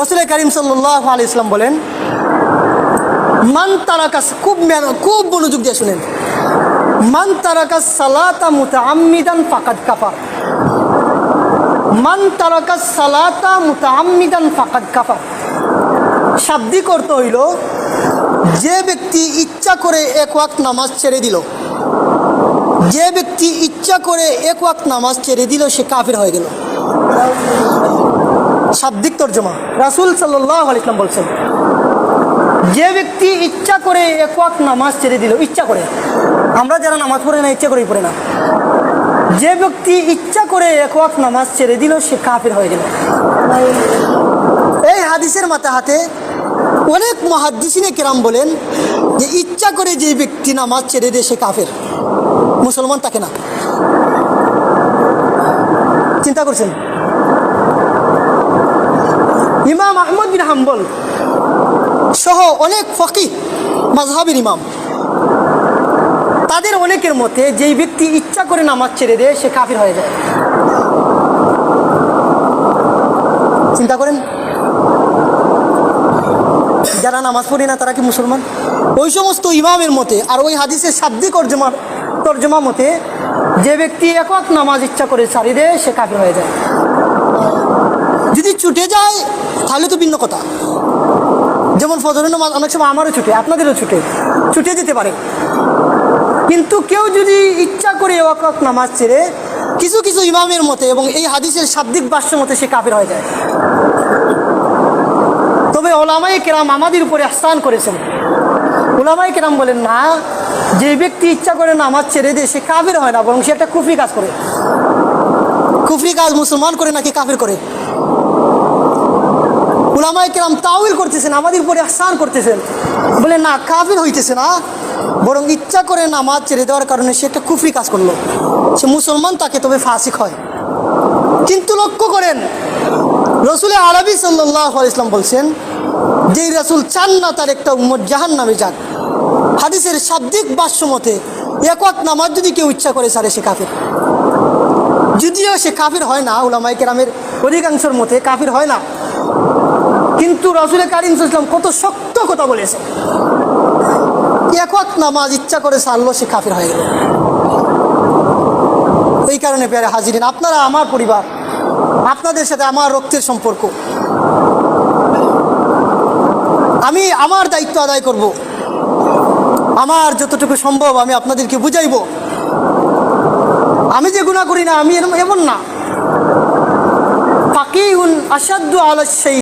রাসূল কারীম সাল্লাল্লাহু আলাইহি ওয়াসাল্লাম বলেন, মান তারাকা, খুব মনোযোগ দিয়ে শুনেন, মান তারাকা সালাতা মুতাআম্মিদান ফাকাদ কাফার। মান তারাকা সালাতা মুতাআম্মিদান ফাকাদ কাফার। শাব্দিক অর্থ হইল, যে ব্যক্তি ইচ্ছা করে এক ওয়াক্ত নামাজ ছেড়ে দিল, যে ব্যক্তি ইচ্ছা করে এক ওয়াক্ত নামাজ ছেড়ে দিল, সে কাফির হয়ে গেল। শাব্দিক তর্জমা। রাসূল সাল্লাল্লাহু আলাইহি ওয়াসাল্লাম বলছেন, যে ব্যক্তি ইচ্ছা করে এক ওয়াক্ত নামাজ ছেড়ে দিল, ইচ্ছা করে, আমরা যারা নামাজ পড়ে না ইচ্ছা করেই পড়ে না, যে ব্যক্তি ইচ্ছা করে এক ওয়াক্ত নামাজ ছেড়ে দিল, সে কাফির হয়ে গেল। এই হাদিসের মাতাহাতে অনেক মুহাদ্দিসিনে কেরাম বলেন যে ইচ্ছা করে যে ব্যক্তি নামাজ ছেড়ে দেয় সে কাফের, মুসলমান থাকে না। চিন্তা করছেন? ইমাম আহমদ বিন হাম্বল সহ অনেক ফকিহ মাযহাবের ইমাম, তাদের অনেকের মতে যেই ব্যক্তি ইচ্ছা করে নামাজ ছেড়ে দেয় সে কাফির হয়ে যায়। চিন্তা করেন, যারা নামাজ পড়ে না তারা কি মুসলমান? ওই সমস্ত ইমামের মতে আর ওই হাদিসের শাব্দিক তর্জমা মতে যে ব্যক্তি এক ওয়াক্ত নামাজ ইচ্ছা করে ছাড়ি দেয় সে কাফির হয়ে যায়। যদি ছুটে যায় তাহলে তো ভিন্ন কথা। যেমন ফজরের নামাজ অনেক সময় আমারও ছুটে, আপনাদেরও ছুটে যেতে পারে, কিন্তু কেউ যদি ইচ্ছা করে এক ওয়াক্ত নামাজ ছেড়ে কিছু কিছু ইমামের মতে এবং এই হাদিসের শাব্দিক ভাষ্য মতে সে কাফির হয়ে যায়। তবে উলামায়ে কেরাম আমাদের উপরে ইহসান করেছেন। উলামায়ে কেরাম বলেন, না, যে ব্যক্তি ইচ্ছা করে নামাজ ছেড়ে দেয় সে কাফির হয় না, বরং সে একটা কুফরি কাজ করে। কুফরি কাজ মুসলমান করে নাকি কাফির করে? উলামায়ে কেরাম তাওয়িল করতেছেন, আমাদের উপরে ইহসান করতেছেন, বলে না, কাফির হইতেছে না, বরং ইচ্ছা করে নামাজ ছেড়ে দেওয়ার কারণে সে একটা কুফরি কাজ করলো, সে মুসলমান তাকে তবে ফাসিক হয়। কিন্তু লক্ষ্য করেন, রাসূল আরবি সাল্লাল্লাহু আলাইহি ওয়াসাল্লাম বলছেন, যেই রাসূল চান না তার একটা উম্মত জাহান্নামে যাক, হাদিসের শাব্দিক ভাষ্য মতে এক ওয়াক্ত নামাজ যদি কেউ ইচ্ছা করে ছাড়ে সে কাফির। যদিও সে কাফির হয় না, উলামায়ে কেরামের অধিকাংশের মতে কাফির হয় না, কিন্তু রাসূল কারীম সাল্লাল্লাহু আলাইহি ওয়াসাল্লাম কত শক্ত কথা বলেছে, এক ওয়াক্ত নামাজ ইচ্ছা করে ছাড়লো সে কাফির হয়ে গেল। এই কারণে প্রিয় হাজিরিন, আপনারা আমার পরিবার, আপনাদের সাথে আমার রক্তের সম্পর্ক, আমি আমার দায়িত্ব আদায় করব, আমার যতটুকু সম্ভব আমি আপনাদেরকে বুঝাইব। আমি যে গুনাহ করি না, আমি এমন না। ফাকিহুন আশাদ্দু আলা শাই